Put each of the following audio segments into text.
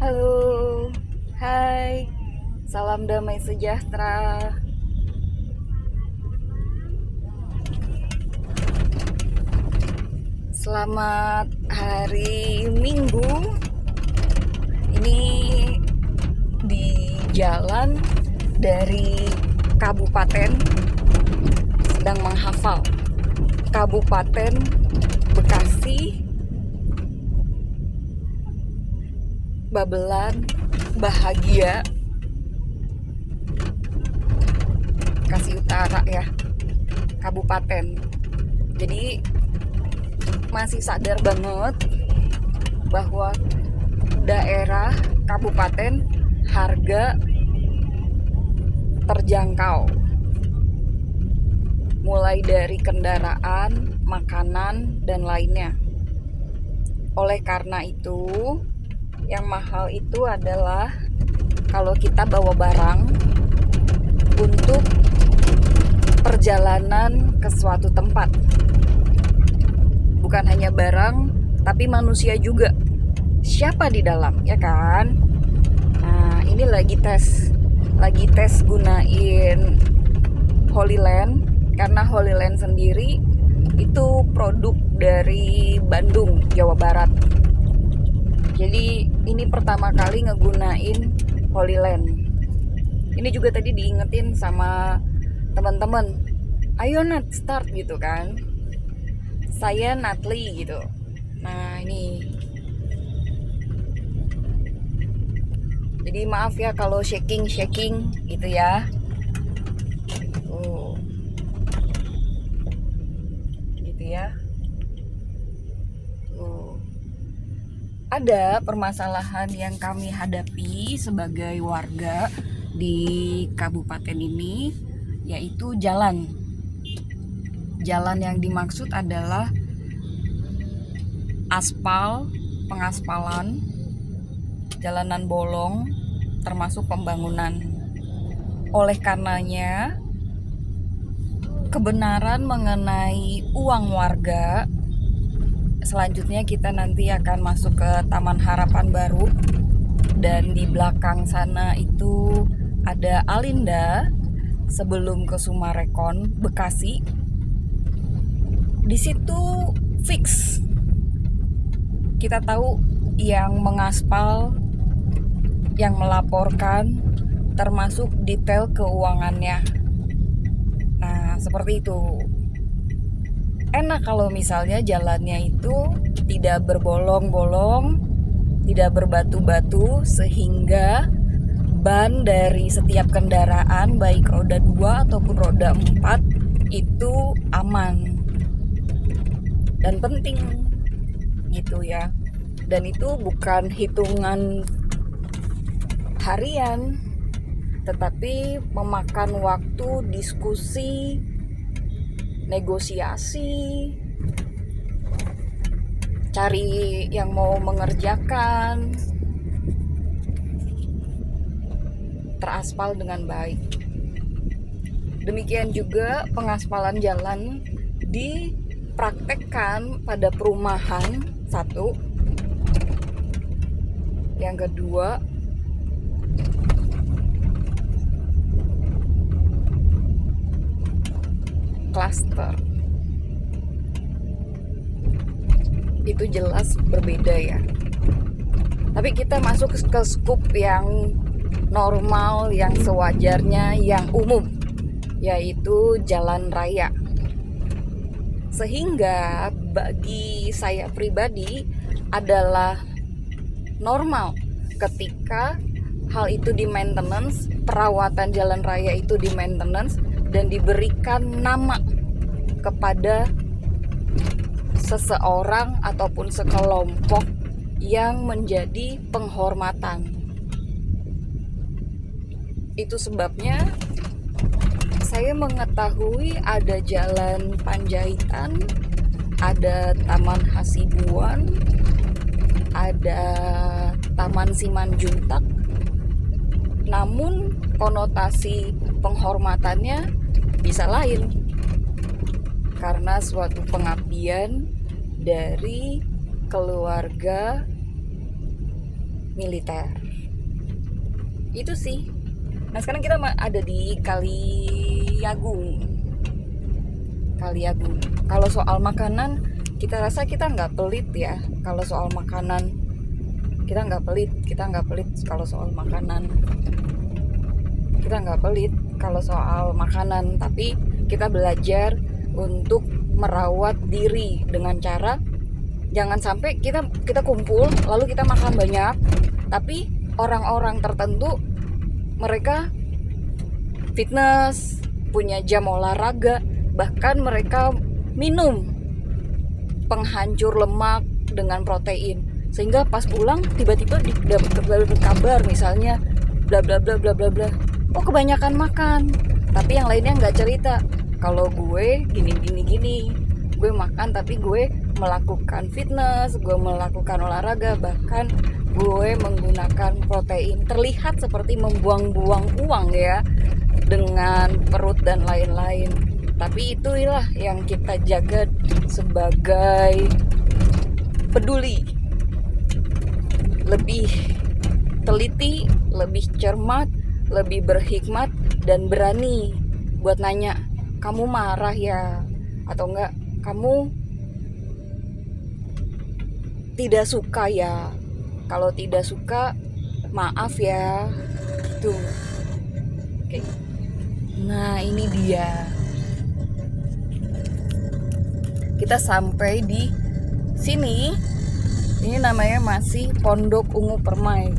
Halo, hai, salam damai sejahtera. Selamat hari Minggu. Ini di jalan dari Kabupaten, sedang menghafal Kabupaten Bekasi, Babelan, Bahagia, Bekasi Utara ya, Kabupaten. Jadi masih sadar banget bahwa daerah kabupaten harga terjangkau, mulai dari kendaraan, makanan, dan lainnya. Oleh karena itu, yang mahal itu adalah kalau kita bawa barang untuk perjalanan ke suatu tempat. Bukan hanya barang, tapi manusia juga. Siapa di dalam, ya kan? Nah, ini lagi tes gunain Holy Land, karena Holy Land sendiri itu produk dari Bandung, Jawa Barat. Jadi ini pertama kali ngegunain Holy Land. Ini juga tadi diingetin sama teman-teman, ayo Nat start gitu kan. Saya Natli gitu. Nah ini, jadi maaf ya kalau shaking gitu ya. Gitu ya. Ada permasalahan yang kami hadapi sebagai warga di kabupaten ini, yaitu jalan. Jalan yang dimaksud adalah aspal, pengaspalan, jalanan bolong, termasuk pembangunan. Oleh karenanya, kebenaran mengenai uang warga, selanjutnya kita nanti akan masuk ke Taman Harapan Baru, dan di belakang sana itu ada Alinda sebelum ke Sumarekon, Bekasi. Di situ fix. Kita tahu yang mengaspal, yang melaporkan, termasuk detail keuangannya. Nah, seperti itu. Enak kalau misalnya jalannya itu tidak berbolong-bolong, tidak berbatu-batu, sehingga ban dari setiap kendaraan, baik roda 2 ataupun roda 4, itu aman dan penting gitu ya. Dan itu bukan hitungan harian, tetapi memakan waktu, diskusi, negosiasi, cari yang mau mengerjakan, teraspal dengan baik. Demikian juga pengaspalan jalan dipraktekkan pada perumahan, satu. Yang kedua, klaster. Itu jelas berbeda ya. Tapi kita masuk ke skup yang normal, yang sewajarnya, yang umum, yaitu jalan raya. Sehingga bagi saya pribadi adalah normal ketika hal itu di maintenance, perawatan jalan raya itu di maintenance, dan diberikan nama kepada seseorang ataupun sekelompok yang menjadi penghormatan. Itu sebabnya saya mengetahui ada Jalan Panjaitan, ada Taman Hasibuan, ada Taman Simanjuntak. Namun konotasi penghormatannya bisa lain, karena suatu pengabdian dari keluarga militer. Itu sih. Nah sekarang kita ada di Kaliagung. Kalau soal makanan, kita rasa kita nggak pelit ya. Kalau soal makanan, kita nggak pelit. Kalau soal makanan, tapi kita belajar untuk merawat diri dengan cara jangan sampai kita kumpul lalu kita makan banyak, tapi orang-orang tertentu mereka fitness, punya jam olahraga, bahkan mereka minum penghancur lemak dengan protein, sehingga pas pulang tiba-tiba dapat kabar misalnya bla bla bla bla bla bla, oh kebanyakan makan, tapi yang lainnya nggak cerita kalau gue gini, gue makan tapi gue melakukan fitness, gue melakukan olahraga, bahkan gue menggunakan protein. Terlihat seperti membuang-buang uang ya, dengan perut dan lain-lain. Tapi itulah yang kita jaga sebagai peduli. Lebih teliti, lebih cermat, lebih berhikmat, dan berani buat nanya, kamu marah ya? Atau enggak, kamu tidak suka ya? Kalau tidak suka, maaf ya. Tuh. Oke. Nah, ini dia. Kita sampai di sini. Ini namanya masih Pondok Ungu Permai.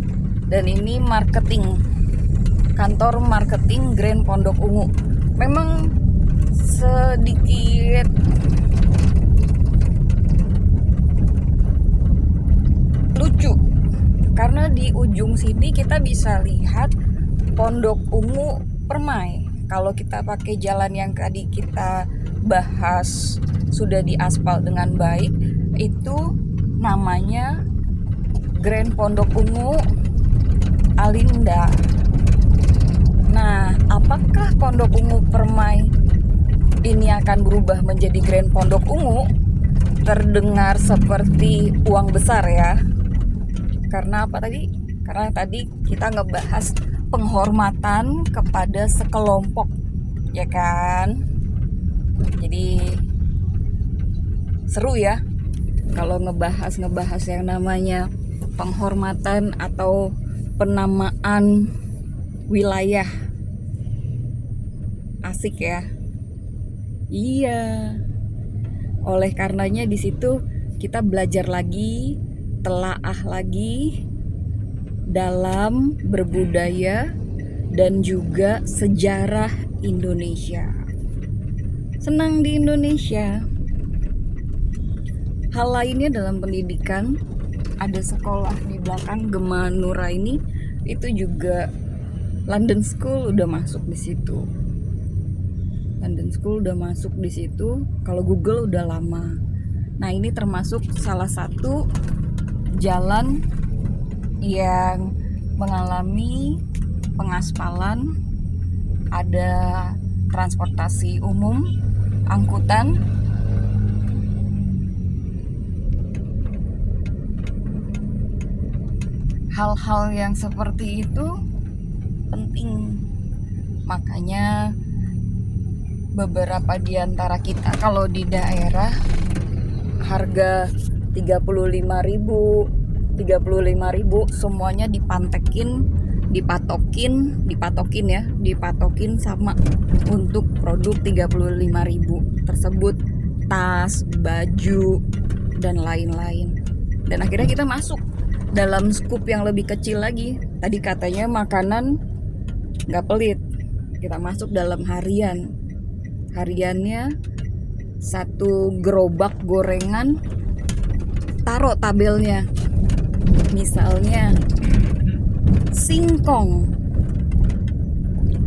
Dan ini kantor marketing Grand Pondok Ungu. Memang sedikit lucu karena di ujung sini kita bisa lihat Pondok Ungu Permai. Kalau kita pakai jalan yang tadi kita bahas sudah diaspal dengan baik, itu namanya Grand Pondok Ungu Alinda. Nah, apakah Pondok Ungu Permai ini akan berubah menjadi Grand Pondok Ungu? Terdengar seperti uang besar ya. Karena apa tadi? Karena tadi kita ngebahas penghormatan kepada sekelompok, ya kan? Jadi seru ya kalau ngebahas yang namanya penghormatan atau penamaan wilayah. Asik ya. Iya. Oleh karenanya di situ kita belajar lagi, telaah lagi dalam berbudaya dan juga sejarah Indonesia. Senang di Indonesia. Hal lainnya dalam pendidikan, ada sekolah di belakang Gema Nuraini, itu juga London School udah masuk di situ. Kalau Google udah lama. Nah, ini termasuk salah satu jalan yang mengalami pengaspalan. Ada transportasi umum, angkutan, hal-hal yang seperti itu penting. Makanya beberapa di antara kita kalau di daerah harga 35.000 semuanya dipatokin sama untuk produk 35.000 tersebut, tas, baju, dan lain-lain. Dan akhirnya kita masuk dalam skup yang lebih kecil lagi. Tadi katanya makanan nggak pelit, kita masuk dalam hariannya satu gerobak gorengan, taruh tabelnya, misalnya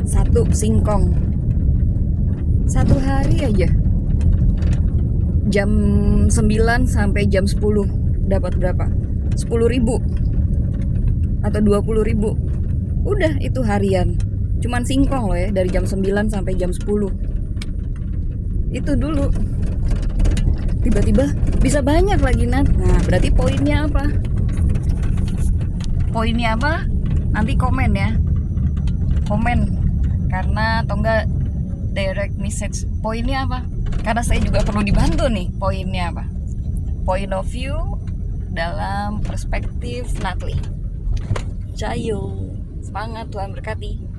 satu singkong satu hari aja jam 9 sampai jam 10 dapat berapa? 10.000 atau 20.000. Udah, itu harian. Cuman singkong loh ya, dari jam 9 sampai jam 10. Itu dulu. Tiba-tiba bisa banyak lagi, Nat. Nah, berarti poinnya apa? poinnya apa? Nanti komen ya, komen, karena atau enggak direct message poinnya apa, karena saya juga perlu dibantu nih. Poinnya apa? Point of view dalam perspektif Natli. Jayo, semangat, Tuhan berkati.